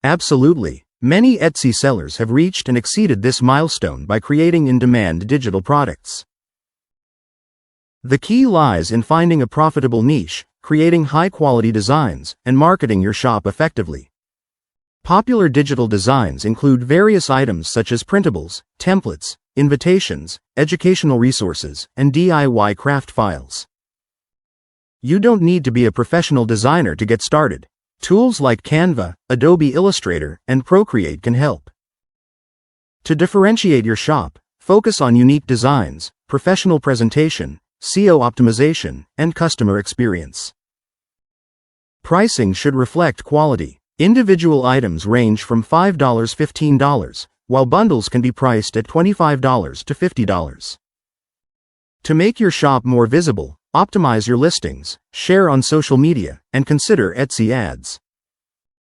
Absolutely. Many Etsy sellers have reached and exceeded this milestone by creating in-demand digital products. The key lies in finding a profitable niche, creating high-quality designs, and marketing your shop effectively. Popular digital designs include various items such as printables, templates, invitations, educational resources, and DIY craft files. You don't need to be a professional designer to get started. Tools like Canva, Adobe Illustrator, and Procreate can help. To differentiate your shop, focus on unique designs, professional presentation, SEO optimization, and customer experience. Pricing should reflect quality. Individual items range from $5 to $15, while bundles can be priced at $25 to $50. To make your shop more visible, optimize your listings, share on social media, and consider Etsy ads.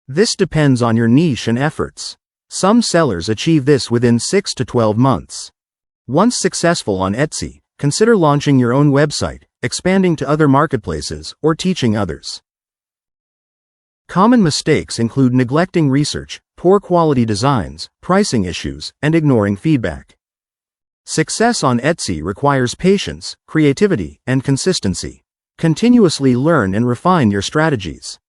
This depends on your niche and efforts. Some sellers achieve this within 6 to 12 months. Once successful on Etsy, consider launching your own website, expanding to other marketplaces, or teaching others. Common mistakes include neglecting research, poor quality designs, pricing issues, and ignoring feedback. Success on Etsy requires patience, creativity, and consistency. Continuously learn and refine your strategies.